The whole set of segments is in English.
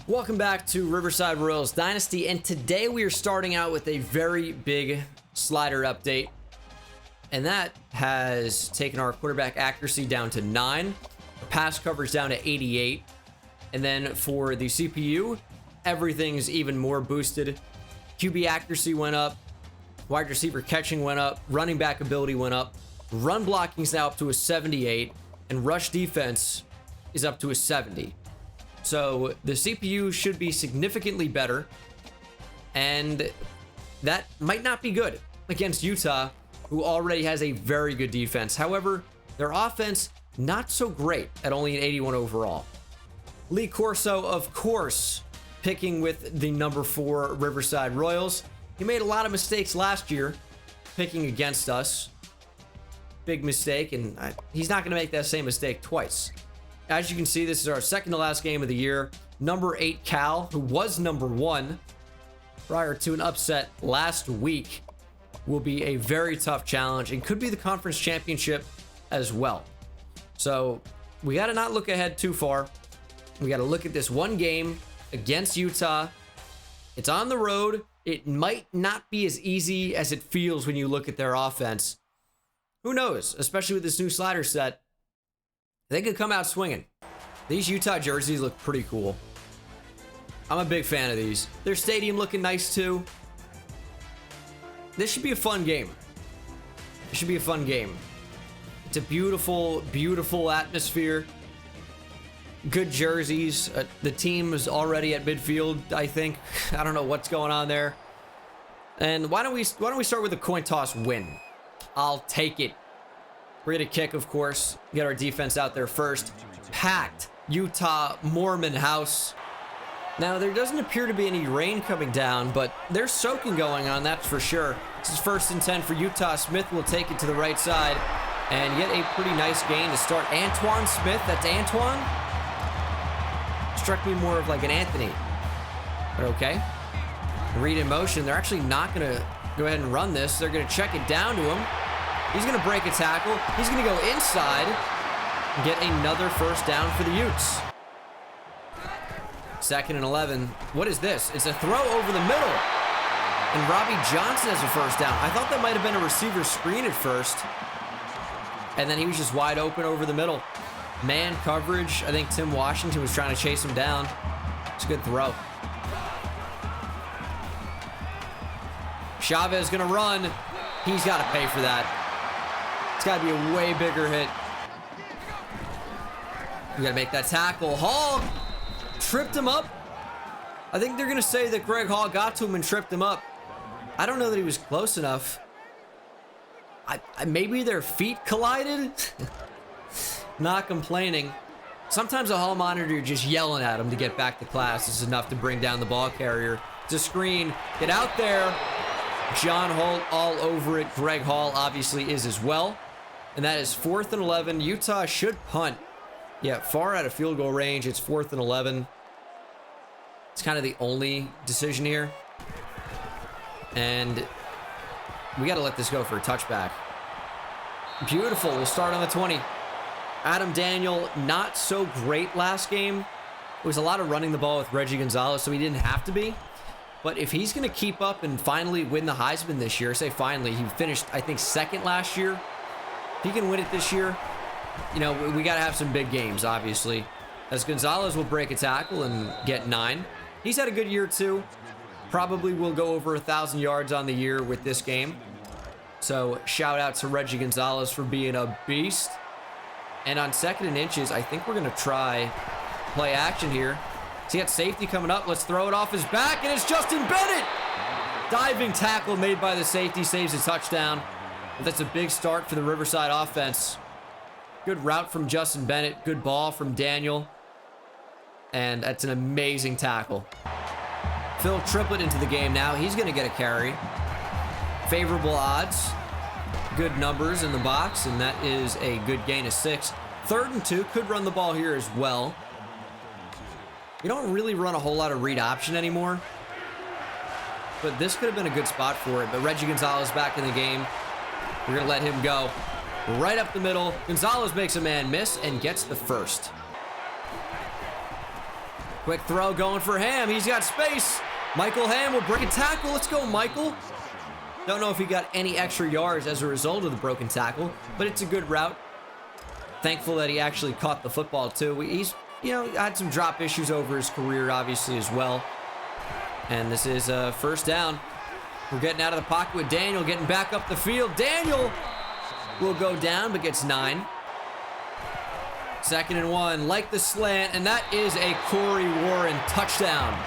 Welcome back to Riverside Royals Dynasty, and today we are starting out with a very big slider update, and that has taken our quarterback accuracy down to 9, our pass coverage down to 88, and then for the CPU, everything's even more boosted. QB accuracy went up, wide receiver catching went up, running back ability went up, run blocking is now up to a 78, and rush defense is up to a 70. So the CPU should be significantly better, and that might not be good against Utah, who already has a very good defense. However, their offense, not so great at only an 81 overall. Lee Corso, of course, picking with the number 4 Riverside Royals. He made a lot of mistakes last year picking against us. Big mistake, and he's not going to make that same mistake twice. As you can see, this is our second to last game of the year. Number 8 Cal, who was number 1 prior to an upset last week, will be a very tough challenge and could be the conference championship as well. So we got to not look ahead too far. We got to look at this one game against Utah. It's on the road. It might not be as easy as it feels when you look at their offense. Who knows? Especially with this new slider set. They could come out swinging. These Utah jerseys look pretty cool. I'm a big fan of these. Their stadium looking nice too. This should be a fun game. It should be a fun game. It's a beautiful, beautiful atmosphere. Good jerseys. The team is already at midfield, I think. I don't know what's going on there. And why don't we start with a coin toss win? I'll take it. We're going to kick, of course. Get our defense out there first. Packed Utah Mormon house. Now, there doesn't appear to be any rain coming down, but there's soaking going on, that's for sure. This is 1st and 10 for Utah. Smith will take it to the right side. And yet a pretty nice gain to start. Antoine Smith, that's Antoine? Struck me more of like an Anthony. But okay. Read in motion. They're actually not going to go ahead and run this. They're going to check it down to him. He's going to break a tackle. He's going to go inside and get another first down for the Utes. 2nd and 11. What is this? It's a throw over the middle. And Robbie Johnson has a first down. I thought that might have been a receiver screen at first. And then he was just wide open over the middle. Man coverage. I think Tim Washington was trying to chase him down. It's a good throw. Chavez going to run. He's got to pay for that. It's got to be a way bigger hit. We got to make that tackle. Hall tripped him up. I think they're going to say that Greg Hall got to him and tripped him up. I don't know that he was close enough. Maybe their feet collided? Not complaining. Sometimes a hall monitor just yelling at him to get back to class is enough to bring down the ball carrier. It's a screen. Get out there. John Holt all over it. Greg Hall obviously is as well. And that is 4th and 11. Utah should punt. Yeah, far out of field goal range. It's 4th and 11. It's kind of the only decision here. And we got to let this go for a touchback. Beautiful. We'll start on the 20. Adam Daniel, not so great last game. It was a lot of running the ball with Reggie Gonzalez, so he didn't have to be. But if he's going to keep up and finally win the Heisman this year, say finally, he finished, I think, 2nd last year. If he can win it this year, you know, we got to have some big games, obviously. As Gonzalez will break a tackle and get 9. He's had a good year, too. Probably will go over 1,000 yards on the year with this game. So, shout out to Reggie Gonzalez for being a beast. And on 2nd and inches, I think we're going to try play action here. So he got safety coming up. Let's throw it off his back, and it's Justin Bennett. Diving tackle made by the safety, saves a touchdown. But that's a big start for the Riverside offense. Good route from Justin Bennett. Good ball from Daniel. And that's an amazing tackle. Phil Triplett into the game now. He's going to get a carry. Favorable odds. Good numbers in the box, and that is a good gain of 6. 3rd and 2. Could run the ball here as well. We don't really run a whole lot of read option anymore. But this could have been a good spot for it. But Reggie Gonzalez back in the game. We're going to let him go. Right up the middle. Gonzalez makes a man miss and gets the first. Quick throw going for Ham. He's got space. Michael Ham will break a tackle. Let's go, Michael. Don't know if he got any extra yards as a result of the broken tackle, but it's a good route. Thankful that he actually caught the football too. He's, had some drop issues over his career, obviously, as well. And this is first down. We're getting out of the pocket with Daniel, getting back up the field. Daniel will go down, but gets 9. 2nd and 1, like the slant, and that is a Corey Warren touchdown.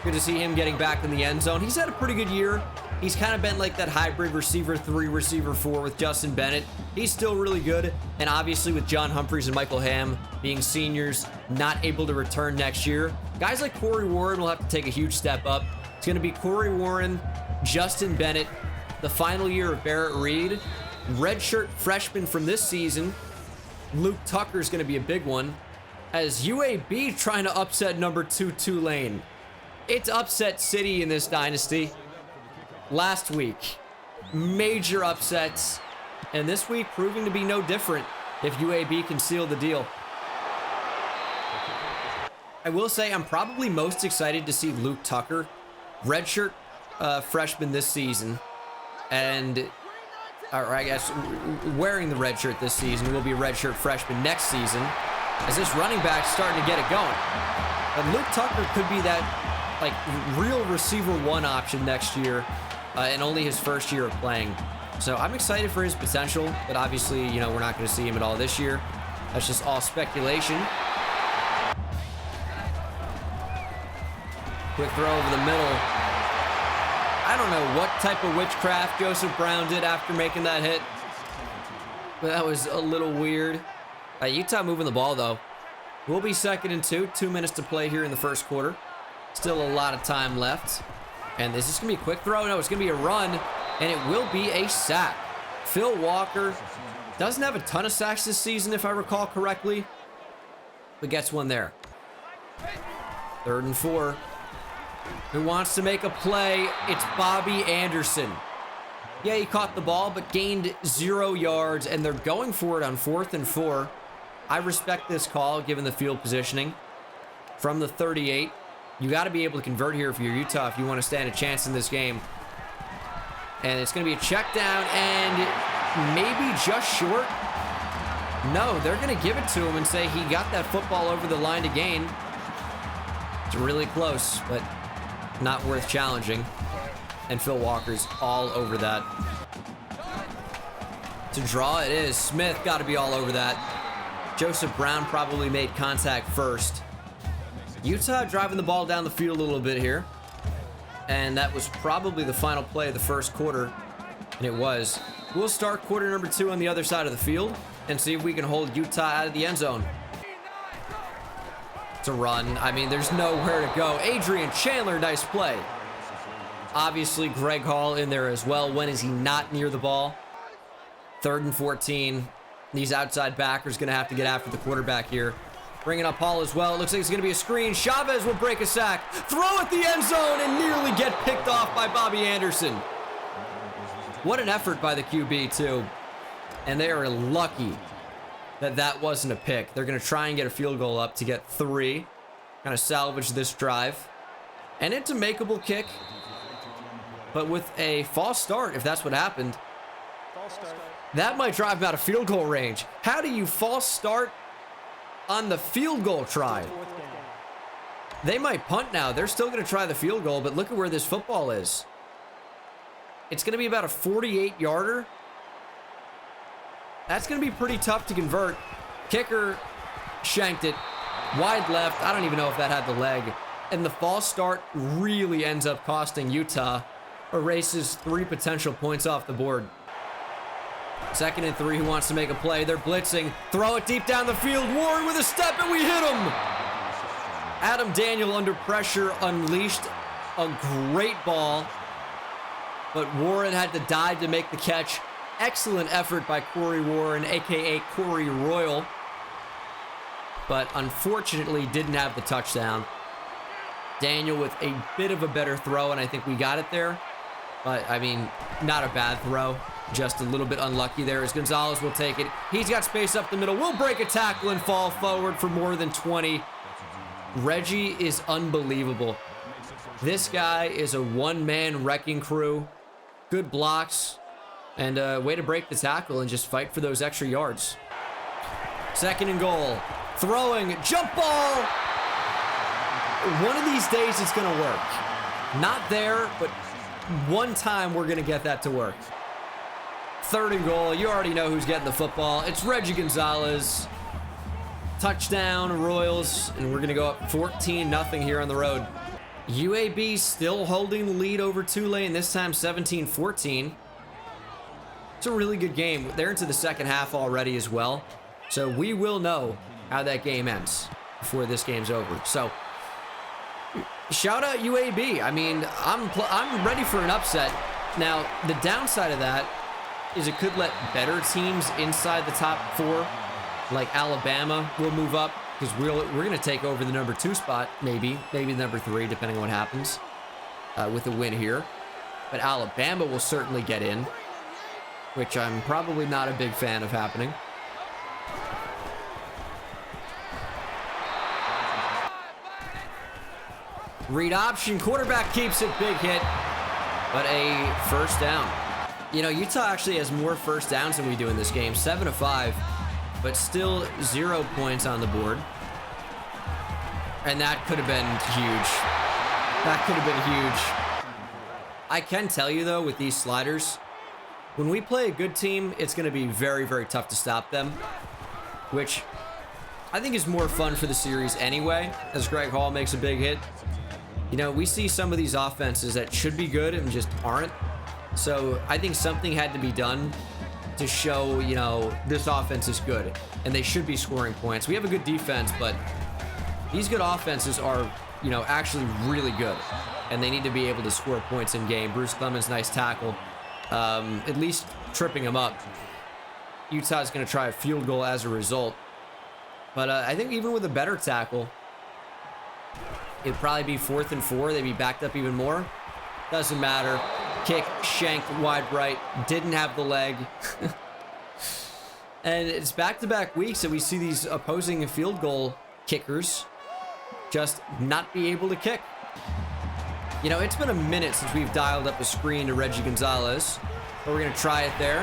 Good to see him getting back in the end zone. He's had a pretty good year. He's kind of been like that hybrid receiver 3, receiver 4 with Justin Bennett. He's still really good. And obviously with John Humphreys and Michael Ham being seniors, not able to return next year, guys like Corey Warren will have to take a huge step up. It's going to be Corey Warren, Justin Bennett, the final year of Barrett Reed, redshirt freshman from this season. Luke Tucker is going to be a big one, as UAB trying to upset number 2 Tulane. It's upset city in this dynasty. Last week, major upsets, and this week proving to be no different if UAB can seal the deal. I will say I'm probably most excited to see Luke Tucker, redshirt freshman this season, and or I guess wearing the red shirt this season, will be a redshirt freshman next season, as this running back's starting to get it going. And Luke Tucker could be that real receiver 1 option next year, and only his first year of playing. So I'm excited for his potential, but obviously, we're not going to see him at all this year. That's just all speculation. Quick throw over the middle. I don't know what type of witchcraft Joseph Brown did after making that hit, but that was a little weird. Utah moving the ball, though. We'll be 2nd and 2. 2 minutes to play here in the first quarter. Still a lot of time left. And is this going to be a quick throw? No, it's going to be a run, and it will be a sack. Phil Walker doesn't have a ton of sacks this season, if I recall correctly, but gets one there. 3rd and 4. Who wants to make a play? It's Bobby Anderson. Yeah, he caught the ball, but gained 0 yards, and they're going for it on 4th and 4. I respect this call, given the field positioning. From the 38. You got to be able to convert here if you're Utah if you want to stand a chance in this game. And it's going to be a check down and maybe just short. No, they're going to give it to him and say he got that football over the line to gain. It's really close, but not worth challenging. And Phil Walker's all over that. To draw it is. Smith got to be all over that. Joseph Brown probably made contact first. Utah driving the ball down the field a little bit here. And that was probably the final play of the first quarter. And it was. We'll start quarter number 2 on the other side of the field and see if we can hold Utah out of the end zone. It's a run. I mean, there's nowhere to go. Adrian Chandler, nice play. Obviously, Greg Hall in there as well. When is he not near the ball? 3rd and 14. These outside backers going to have to get after the quarterback here. Bringing up Hall as well. It looks like it's going to be a screen. Chavez will break a sack. Throw at the end zone and nearly get picked off by Bobby Anderson. What an effort by the QB, too. And they are lucky that that wasn't a pick. They're going to try and get a field goal up to get 3. Kind of salvage this drive. And it's a makeable kick. But with a false start, if that's what happened, that might drive him out of field goal range. How do you false start on the field goal try? They might punt now. They're still going to try the field goal, but look at where this football is. It's going to be about a 48-yarder. That's going to be pretty tough to convert. Kicker shanked it. Wide left. I don't even know if that had the leg. And the false start really ends up costing Utah. Erases 3 potential points off the board. 2nd and 3, who wants to make a play? They're blitzing. Throw it deep down the field. Warren with a step, and we hit him. Adam Daniel under pressure unleashed a great ball, but Warren had to dive to make the catch. Excellent effort by Corey Warren, a.k.a. Corey Royal, but unfortunately didn't have the touchdown. Daniel with a bit of a better throw, and I think we got it there. But, I mean, not a bad throw. Just a little bit unlucky there as Gonzalez will take it. He's got space up the middle. Will break a tackle and fall forward for more than 20. Reggie is unbelievable. This guy is a one-man wrecking crew. Good blocks. And way to break the tackle and just fight for those extra yards. 2nd and goal. Throwing. Jump ball. One of these days it's going to work. Not there, but one time we're going to get that to work. 3rd and goal. You already know who's getting the football. It's Reggie Gonzalez. Touchdown, Royals. And we're going to go up 14-0 here on the road. UAB still holding the lead over Tulane. This time 17-14. It's a really good game. They're into the second half already as well. So we will know how that game ends before this game's over. So shout out UAB. I mean, I'm ready for an upset. Now, the downside of that is it could let better teams inside the top 4, like Alabama, will move up because we're going to take over the number 2 spot, maybe the number 3, depending on what happens with a win here. But Alabama will certainly get in, which I'm probably not a big fan of happening. Read option, quarterback keeps it, big hit, but a first down. You know, Utah actually has more first downs than we do in this game, 7 of 5, but still 0 points on the board. And that could have been huge. That could have been huge. I can tell you though, with these sliders, when we play a good team, it's going to be very, very tough to stop them, which I think is more fun for the series anyway, as Greg Hall makes a big hit. You know, we see some of these offenses that should be good and just aren't. So I think something had to be done to show, you know, this offense is good and they should be scoring points. We have a good defense, but these good offenses are, you know, actually really good, and they need to be able to score points in game. Bruce Clemens, nice tackle. At least tripping him up. Utah's going to try a field goal as a result. But I think even with a better tackle, it'd probably be 4th and 4. They'd be backed up even more. Doesn't matter. Kick, shanked wide right. Didn't have the leg. And it's back-to-back weeks that we see these opposing field goal kickers just not be able to kick. You know, it's been a minute since we've dialed up a screen to Reggie Gonzalez, but we're going to try it there.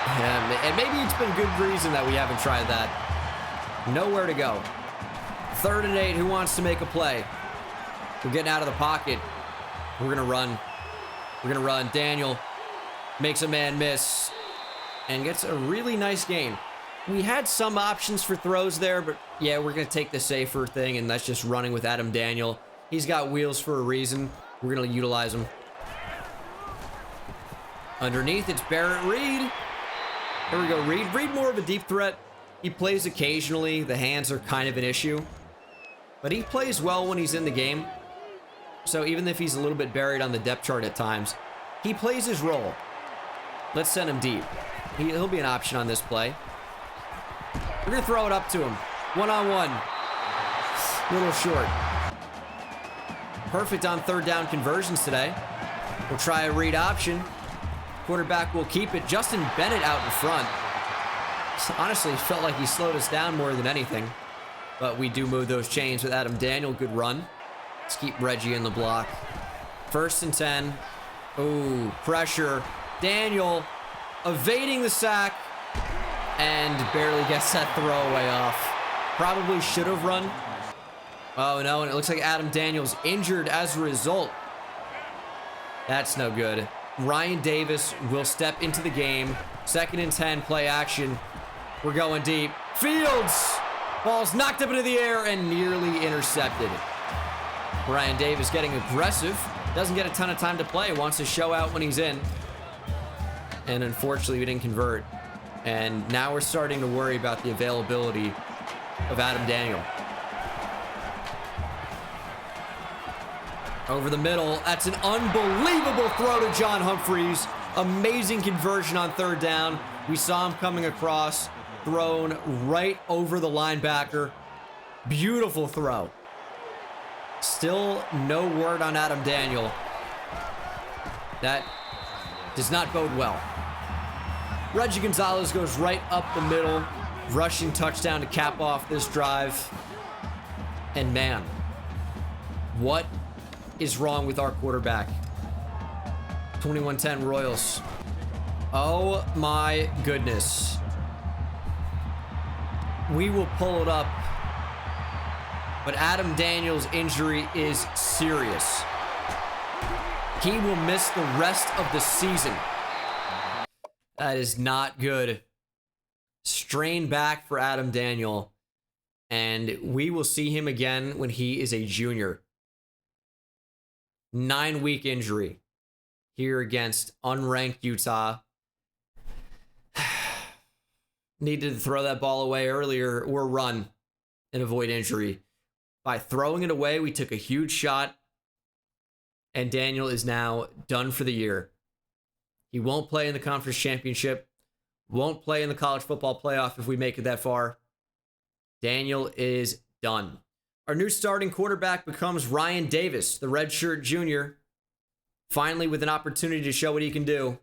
And maybe it's been good reason that we haven't tried that. Nowhere to go. 3rd and 8. Who wants to make a play? We're getting out of the pocket. We're going to run. We're going to run. Daniel makes a man miss and gets a really nice gain. We had some options for throws there, but yeah, we're going to take the safer thing, and that's just running with Adam Daniel. He's got wheels for a reason. We're going to utilize him. Underneath, it's Barrett Reed. Here we go, Reed. Reed more of a deep threat. He plays occasionally. The hands are kind of an issue. But he plays well when he's in the game. So even if he's a little bit buried on the depth chart at times, he plays his role. Let's send him deep. He'll be an option on this play. We're going to throw it up to him. One-on-one. Little short. Perfect on 3rd down conversions today. We'll try a read option. Quarterback will keep it. Justin Bennett out in front. Honestly, felt like he slowed us down more than anything. But we do move those chains with Adam Daniel. Good run. Let's keep Reggie in the block. 1st and 10. Ooh, pressure. Daniel evading the sack and barely gets that throwaway off. Probably should have run. Oh no, and it looks like Adam Daniel's injured as a result. That's no good. Ryan Davis will step into the game. 2nd and 10, play action. We're going deep. Fields! Ball's knocked up into the air and nearly intercepted. Ryan Davis getting aggressive. Doesn't get a ton of time to play. Wants to show out when he's in. And unfortunately, we didn't convert. And now we're starting to worry about the availability of Adam Daniel. Over the middle. That's an unbelievable throw to John Humphreys. Amazing conversion on 3rd down. We saw him coming across. Thrown right over the linebacker. Beautiful throw. Still no word on Adam Daniel. That does not bode well. Reggie Gonzalez goes right up the middle. Rushing touchdown to cap off this drive. And man, what is wrong with our quarterback? 21-10 Royals. Oh my goodness. We will pull it up. But Adam Daniels' injury is serious. He will miss the rest of the season. That is not good. Strain back for Adam Daniel. And we will see him again when he is a junior. 9-week injury here against unranked Utah. Needed to throw that ball away earlier or run and avoid injury. By throwing it away, we took a huge shot. And Daniel is now done for the year. He won't play in the conference championship. Won't play in the college football playoff if we make it that far. Daniel is done. Our new starting quarterback becomes Ryan Davis, the redshirt junior. Finally with an opportunity to show what he can do.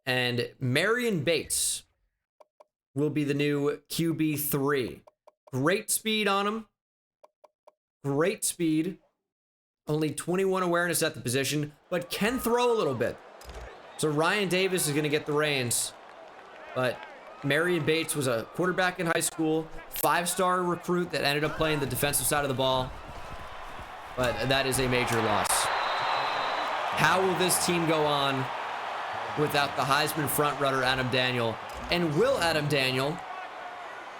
And Marion Bates will be the new QB3. Great speed on him. Great speed. Only 21 awareness at the position, but can throw a little bit. So Ryan Davis is going to get the reins. But Marion Bates was a quarterback in high school, 5-star recruit that ended up playing the defensive side of the ball. But that is a major loss. How will this team go on without the Heisman frontrunner Adam Daniel? And will Adam Daniel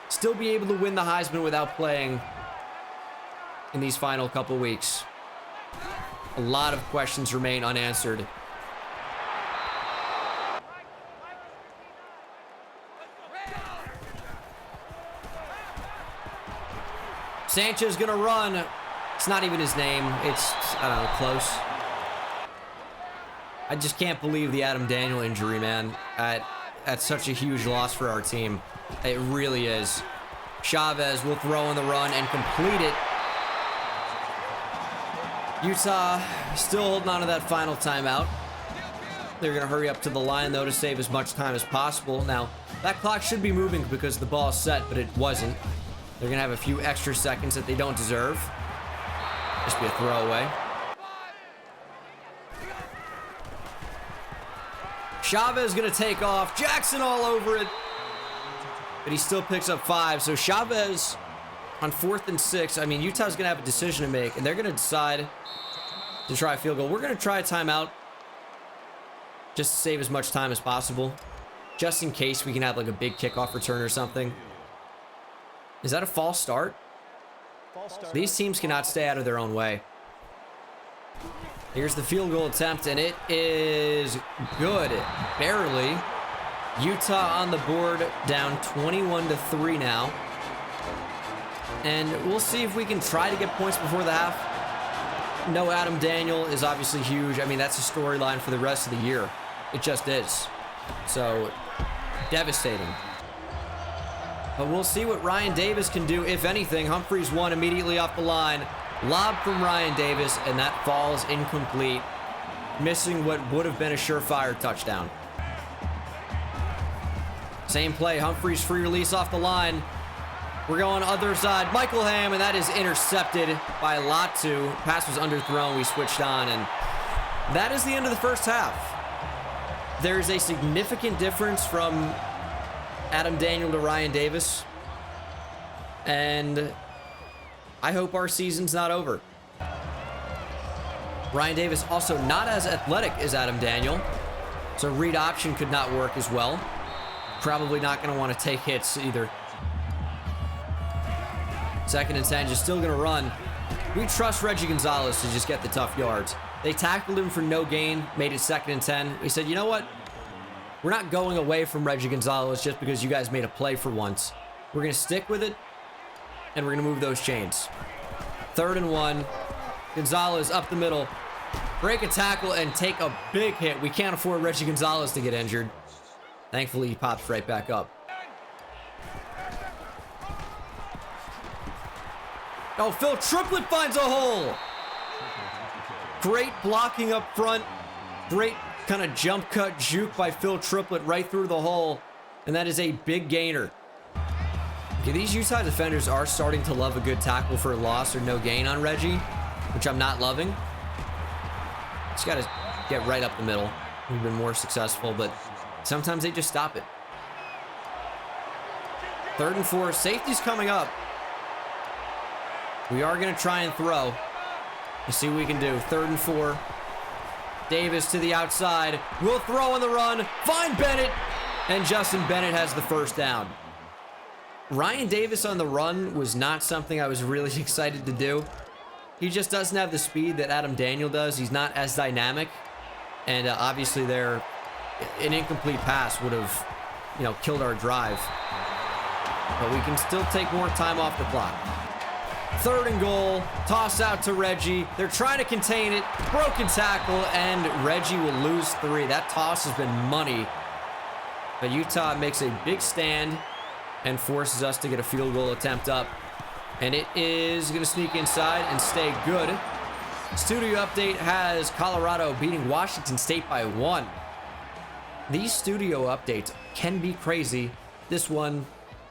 still be able to win the Heisman without playing in these final couple weeks? A lot of questions remain unanswered. Sanchez gonna run. It's not even his name. It's, I don't know, close. I just can't believe the Adam Daniel injury, man. That's such a huge loss for our team. It really is. Chavez will throw in the run and complete it. Utah still holding on to that final timeout. They're going to hurry up to the line, though, to save as much time as possible. Now, that clock should be moving because the ball is set, but it wasn't. They're going to have a few extra seconds that they don't deserve. Just be a throwaway. Chavez going to take off. Jackson all over it. But he still picks up 5. So Chavez on 4th and 6. I mean, Utah's going to have a decision to make, and they're going to decide to try a field goal. We're going to try a timeout just to save as much time as possible, just in case we can have like a big kickoff return or something. Is that a false start? These teams cannot stay out of their own way. Here's the field goal attempt, and it is good. Barely. Utah on the board, down 21-3 now. And we'll see if we can try to get points before the half. No Adam Daniel is obviously huge. I mean, that's a storyline for the rest of the year. It just is. So, devastating. But we'll see what Ryan Davis can do, if anything. Humphreys won immediately off the line. Lob from Ryan Davis, and that falls incomplete, missing what would have been a surefire touchdown. Same play, Humphreys free release off the line. We're going other side, Michael Ham, and that is intercepted by Latu. Pass was underthrown, we switched on, and that is the end of the first half. There's a significant difference from Adam Daniel to Ryan Davis, and I hope our season's not over. Ryan Davis also not as athletic as Adam Daniel, so read option could not work as well. Probably not going to want to take hits either. 2nd and 10, just still going to run. We trust Reggie Gonzalez to just get the tough yards. They tackled him for no gain, made it 2nd and 10. We said, you know what? We're not going away from Reggie Gonzalez just because you guys made a play for once. We're going to stick with it, and we're going to move those chains. 3rd and 1. Gonzalez up the middle. Break a tackle and take a big hit. We can't afford Reggie Gonzalez to get injured. Thankfully, he pops right back up. Oh, Phil Triplett finds a hole. Great blocking up front. Great kind of jump cut juke by Phil Triplett right through the hole. And that is a big gainer. Okay, these Utah defenders are starting to love a good tackle for a loss or no gain on Reggie, which I'm not loving. Just got to get right up the middle. We've been more successful, but sometimes they just stop it. 3rd and 4. Safety's coming up. We are going to try and throw. Let's see what we can do. 3rd and 4. Davis to the outside. We'll throw on the run. Find Bennett. And Justin Bennett has the first down. Ryan Davis on the run was not something I was really excited to do. He just doesn't have the speed that Adam Daniel does. He's not as dynamic. And obviously an incomplete pass would have, killed our drive. But we can still take more time off the clock. 3rd and goal. Toss out to Reggie. They're trying to contain it. Broken tackle, and Reggie will lose 3. That toss has been money. But Utah makes a big stand and forces us to get a field goal attempt up. And it is going to sneak inside and stay good. Studio update has Colorado beating Washington State by 1. These studio updates can be crazy. This one,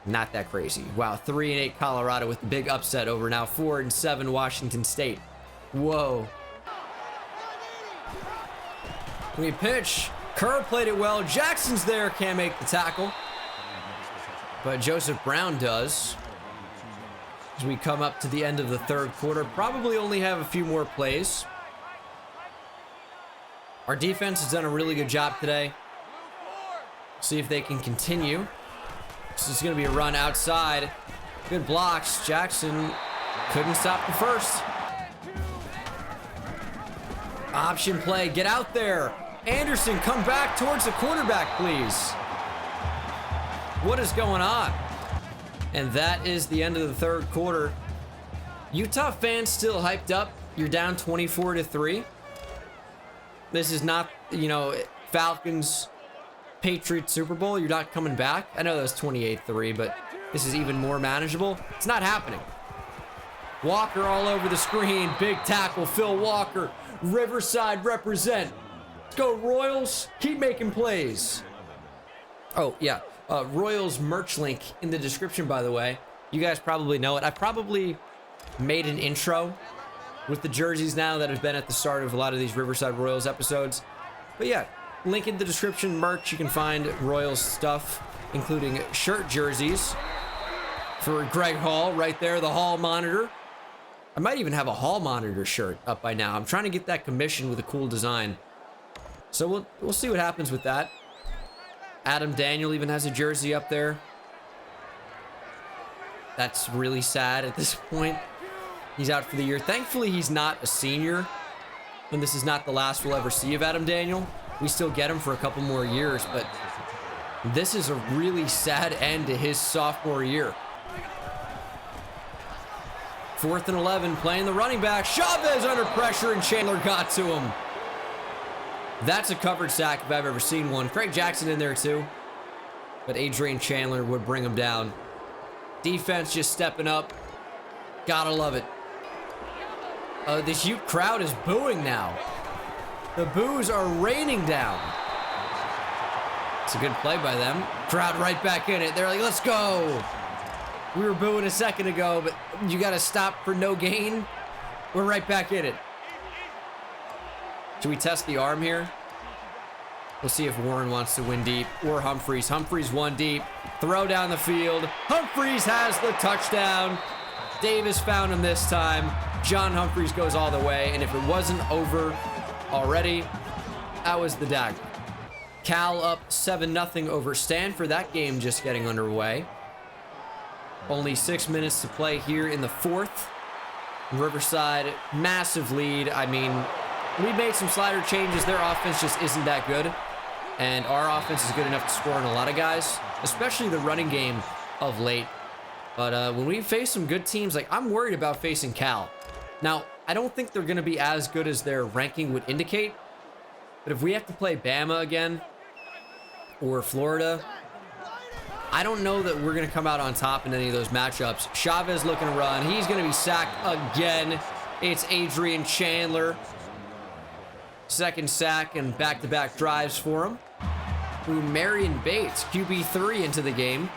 not that crazy. Wow, 3-8 Colorado with the big upset over now 4-7 Washington State. Whoa. We pitch. Kerr played it well. Jackson's there, can't make the tackle. But Joseph Brown does. As we come up to the end of the 3rd quarter, probably only have a few more plays. Our defense has done a really good job today. See if they can continue. This is going to be a run outside. Good blocks. Jackson couldn't stop the first. Option play. Get out there. Anderson, come back towards the quarterback, please. What is going on? And that is the end of the 3rd quarter. Utah fans still hyped up. You're down 24-3. This is not, Falcons, Patriots Super Bowl. You're not coming back. I know that was 28-3, but this is even more manageable. It's not happening. Walker all over the screen. Big tackle, Phil Walker. Riverside represent. Let's go, Royals. Keep making plays. Oh, yeah. Royals merch link in the description, by the way. You guys probably know it. I probably made an intro with the jerseys now that have been at the start of a lot of these Riverside Royals episodes. But yeah, link in the description, merch. You can find Royals stuff, including shirt jerseys for Greg Hall right there, the Hall monitor. I might even have a Hall monitor shirt up by now. I'm trying to get that commissioned with a cool design. So we'll see what happens with that. Adam Daniel even has a jersey up there. That's really sad at this point. He's out for the year. Thankfully, he's not a senior, and this is not the last we'll ever see of Adam Daniel. We still get him for a couple more years, but this is a really sad end to his sophomore year. 4th and 11, playing the running back. Chavez under pressure, and Chandler got to him. That's a covered sack if I've ever seen one. Craig Jackson in there too. But Adrian Chandler would bring him down. Defense just stepping up. Gotta love it. This Ute crowd is booing now. The boos are raining down. It's a good play by them. Crowd right back in it. They're like, let's go. We were booing a second ago, but you gotta stop for no gain. We're right back in it. Should we test the arm here? We'll see if Warren wants to win deep or Humphreys. Humphreys one deep. Throw down the field. Humphreys has the touchdown. Davis found him this time. John Humphreys goes all the way. And if it wasn't over already, that was the dagger. Cal up 7-0 over Stanford. That game just getting underway. Only 6 minutes to play here in the 4th. Riverside, massive lead. I mean, we made some slider changes. Their offense just isn't that good. And our offense is good enough to score on a lot of guys, especially the running game of late. But when we face some good teams, like I'm worried about facing Cal. Now, I don't think they're going to be as good as their ranking would indicate. But if we have to play Bama again or Florida, I don't know that we're going to come out on top in any of those matchups. Chavez looking to run. He's going to be sacked again. It's Adrian Chandler. Second sack and back-to-back drives for him. Ooh, Marion Bates, QB3 into the game.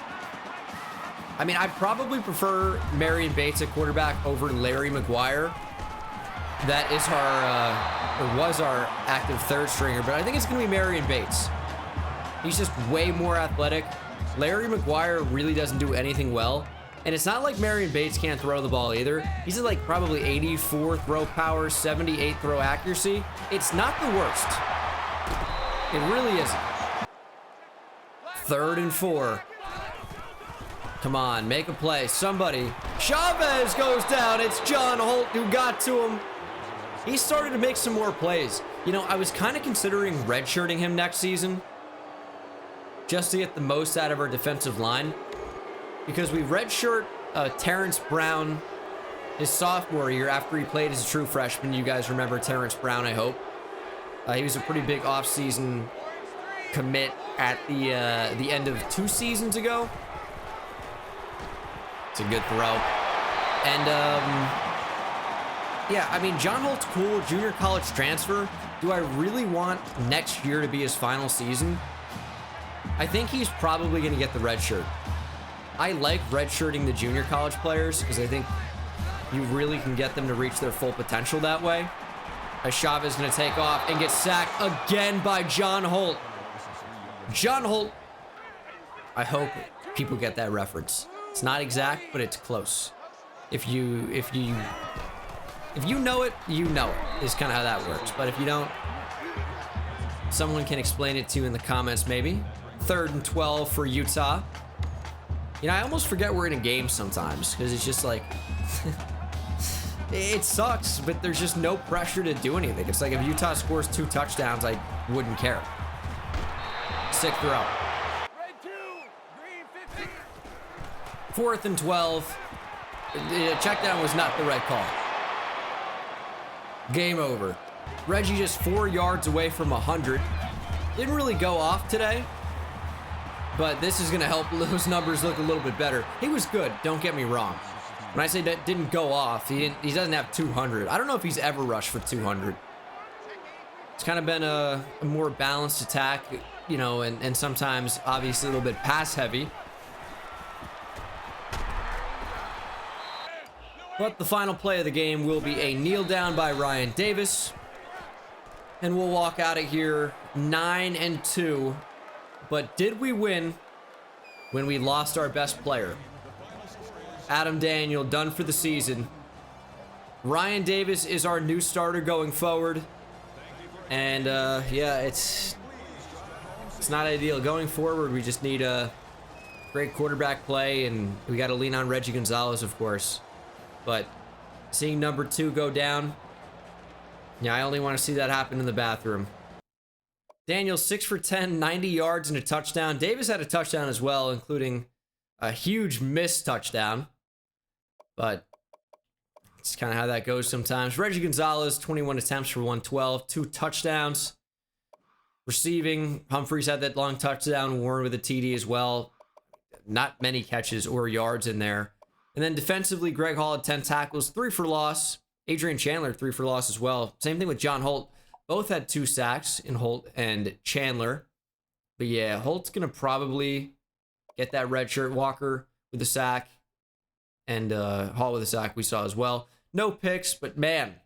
I mean, I probably prefer Marion Bates at quarterback over Larry McGuire. That is our, or was our active third stringer, but I think it's going to be Marion Bates. He's just way more athletic. Larry McGuire really doesn't do anything well. And it's not like Marion Bates can't throw the ball either. He's at like probably 84 throw power, 78 throw accuracy. It's not the worst. It really isn't. 3rd and 4. Come on, make a play. Somebody. Chavez goes down. It's John Holt who got to him. He started to make some more plays. You know, I was kind of considering redshirting him next season just to get the most out of our defensive line, because we redshirt Terrence Brown his sophomore year after he played as a true freshman. You guys remember Terrence Brown, I hope. He was a pretty big offseason commit at the end of 2 seasons ago. It's a good throw. And, yeah, I mean, John Holt's cool, junior college transfer. Do I really want next year to be his final season? I think he's probably going to get the red shirt. I like redshirting the junior college players because I think you really can get them to reach their full potential that way. Chavez is going to take off and get sacked again by John Holt. John Holt. I hope people get that reference. It's not exact, but it's close. If you know it, you know it, is kind of how that works. But if you don't, someone can explain it to you in the comments maybe. 3rd and 12 for Utah. You know, I almost forget we're in a game sometimes because it's just like, it sucks, but there's just no pressure to do anything. It's like if Utah scores 2 touchdowns, I wouldn't care. Sick throw. 4th and 12. The check down was not the right call. Game over. Reggie just 4 yards away from 100. Didn't really go off today, but this is going to help those numbers look a little bit better. He was good, don't get me wrong. When I say that didn't go off, he doesn't have 200. I don't know if he's ever rushed for 200. It's kind of been a more balanced attack, you know, and sometimes obviously a little bit pass heavy. But the final play of the game will be a kneel down by Ryan Davis. And we'll walk out of here 9-2. But did we win when we lost our best player? Adam Daniel done for the season. Ryan Davis is our new starter going forward. And yeah, it's not ideal. Going forward, we just need a great quarterback play, and we got to lean on Reggie Gonzalez, of course. But seeing number 2 go down, yeah, I only want to see that happen in the bathroom. Daniel 6 for 10, 90 yards and a touchdown. Davis had a touchdown as well, including a huge missed touchdown. But it's kind of how that goes sometimes. Reggie Gonzalez, 21 attempts for 112, 2 touchdowns. Receiving, Humphreys had that long touchdown, Warren with a TD as well. Not many catches or yards in there. And then defensively, Greg Hall had 10 tackles, 3 for loss. Adrian Chandler, 3 for loss as well. Same thing with John Holt. Both had 2 sacks in Holt and Chandler. But yeah, Holt's going to probably get that red shirt. Walker with a sack. And Hall with a sack we saw as well. No picks, but man,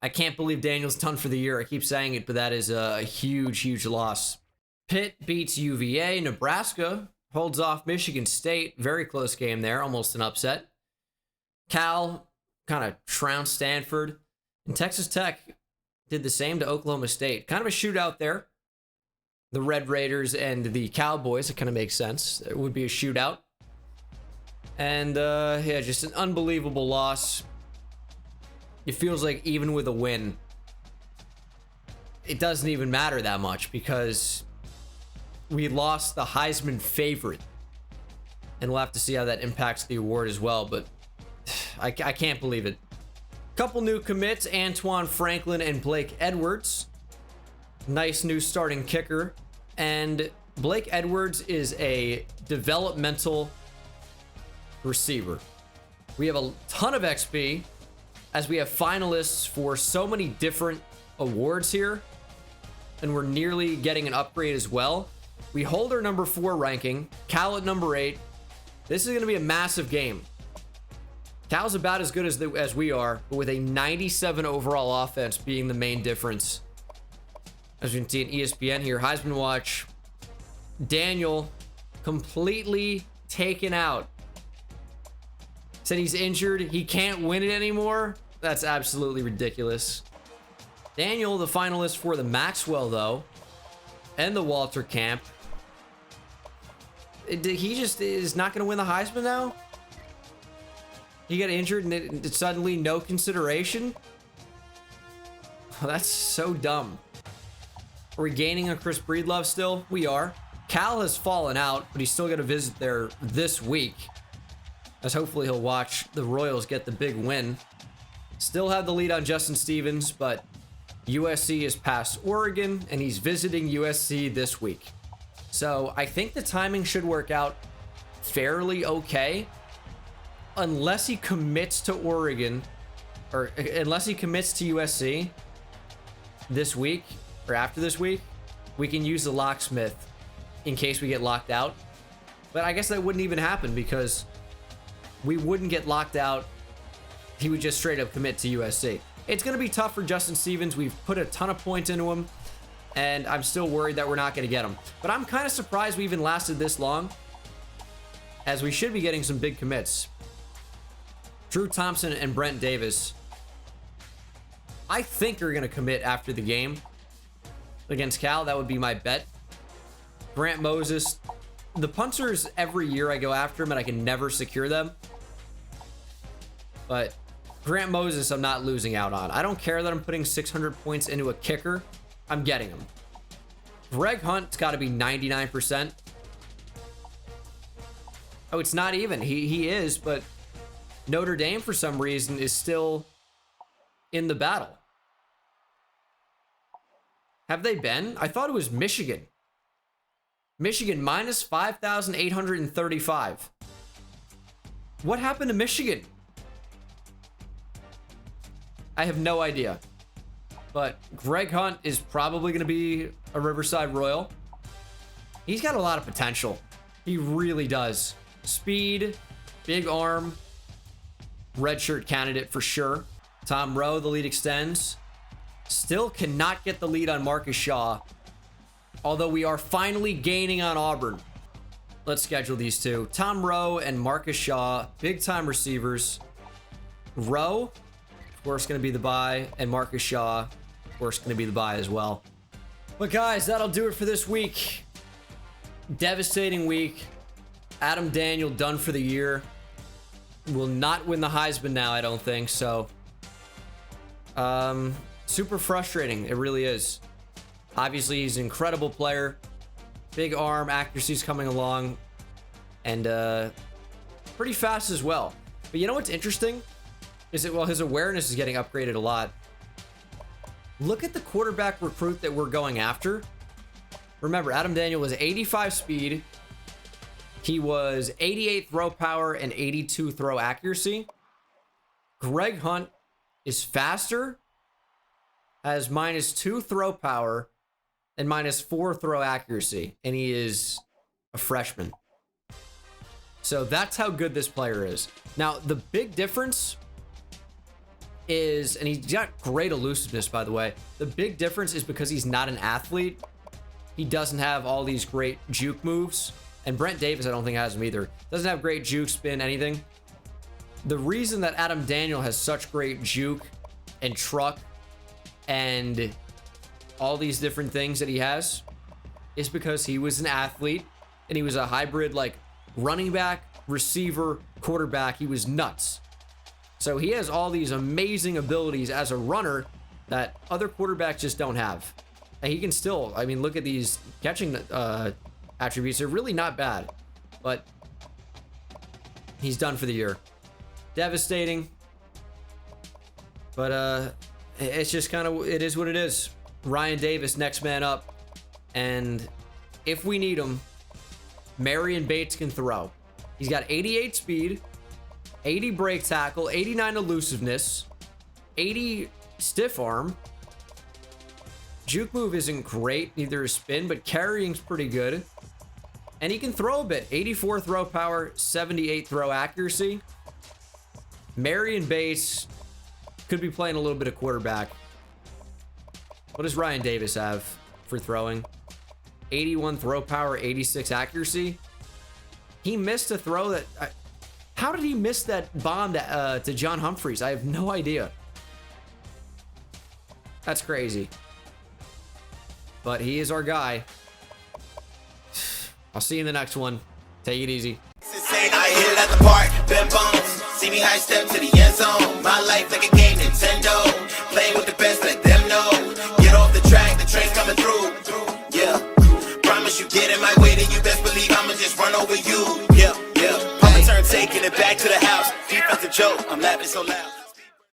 I can't believe Daniel's done for the year. I keep saying it, but that is a huge, huge loss. Pitt beats UVA. Nebraska holds off Michigan State. Very close game there. Almost an upset. Cal kind of trounced Stanford. And Texas Tech did the same to Oklahoma State. Kind of a shootout there. The Red Raiders and the Cowboys. It kind of makes sense. It would be a shootout. And, yeah, just an unbelievable loss. It feels like even with a win, it doesn't even matter that much because we lost the Heisman favorite. And we'll have to see how that impacts the award as well. But I can't believe it. Couple new commits, Antoine Franklin and Blake Edwards. Nice new starting kicker. And Blake Edwards is a developmental receiver. We have a ton of XP as we have finalists for so many different awards here. And we're nearly getting an upgrade as well. We hold our number 4 ranking, Cal at number 8, This is going to be a massive game. Cal's about as good as we are, but with a 97 overall offense being the main difference. As you can see in ESPN here, Heisman Watch, Daniel completely taken out. Said he's injured. He can't win it anymore. That's absolutely ridiculous. Daniel, the finalist for the Maxwell, though, and the Walter Camp. He just is not going to win the Heisman now? He got injured and it's suddenly no consideration? Oh, that's so dumb. Are we gaining on Chris Breedlove still? We are. Cal has fallen out, but he's still going to visit there this week. As hopefully he'll watch the Royals get the big win. Still have the lead on Justin Stevens, but USC is past Oregon, and he's visiting USC this week. So I think the timing should work out fairly okay. Unless he commits to Oregon, or unless he commits to USC this week, or after this week, we can use the locksmith in case we get locked out. But I guess that wouldn't even happen because we wouldn't get locked out. He would just straight up commit to USC. It's going to be tough for Justin Stevens. We've put a ton of points into him, and I'm still worried that we're not going to get him. But I'm kind of surprised we even lasted this long, as we should be getting some big commits. Drew Thompson and Brent Davis, I think, are going to commit after the game against Cal. That would be my bet. Grant Moses, the punters, every year I go after them and I can never secure them. But Grant Moses, I'm not losing out on. I don't care that I'm putting 600 points into a kicker. I'm getting him. Greg Hunt's got to be 99%. Oh, it's not even. He is, but Notre Dame, for some reason, is still in the battle. Have they been? I thought it was Michigan. Michigan minus 5,835. What happened to Michigan? I have no idea. But Greg Hunt is probably going to be a Riverside Royal. He's got a lot of potential. He really does. Speed, big arm, redshirt candidate for sure. Tom Rowe, the lead extends. Still cannot get the lead on Marcus Shaw. Although we are finally gaining on Auburn. Let's schedule these two. Tom Rowe and Marcus Shaw, big time receivers. Rowe, of course, going to be the buy. And Marcus Shaw, of course, going to be the buy as well. But guys, that'll do it for this week. Devastating week. Adam Daniel done for the year. Will not win the Heisman now, I don't think. So, super frustrating. It really is. Obviously, he's an incredible player. Big arm, accuracy's coming along. And pretty fast as well. But you know what's interesting? Is that, well, his awareness is getting upgraded a lot. Look at the quarterback recruit that we're going after. Remember, Adam Daniel was 85 speed. He was 88 throw power and 82 throw accuracy. Greg Hunt is faster, has -2 throw power and -4 throw accuracy, and he is a freshman. So that's how good this player is. Now, the big difference is, and he's got great elusiveness, by the way. The big difference is because he's not an athlete. He doesn't have all these great juke moves. And Brent Davis, I don't think has them either. Doesn't have great juke, spin, anything. The reason that Adam Daniel has such great juke and truck and all these different things that he has is because he was an athlete and he was a hybrid, like, running back, receiver, quarterback. He was nuts. So he has all these amazing abilities as a runner that other quarterbacks just don't have. And he can still, I mean, look at these catching attributes. They're really not bad, but he's done for the year. Devastating, but it's just kind of, it is what it is. Ryan Davis, next man up, and if we need him, Marion Bates can throw. He's got 88 speed, 80 break tackle, 89 elusiveness, 80 stiff arm. Juke move isn't great, neither is spin, but carrying's pretty good. And he can throw a bit. 84 throw power, 78 throw accuracy. Marion Bates could be playing a little bit of quarterback. What does Ryan Davis have for throwing? 81 throw power, 86 accuracy. He missed a throw that... how did he miss that bomb to John Humphreys? I have no idea. That's crazy. But he is our guy. I'll see you in the next one. Take it easy. I hit it at the park, bend bones. See me high step to the end zone. My life like a game, Nintendo. Playing with the best, let them know. Get off the track, the train's coming through. Yeah. Promise you get in my way, then you best believe I'ma just run over you. Yeah, yeah. Papa turn taking it back to the house. Defensive joke, I'm laughing so loud.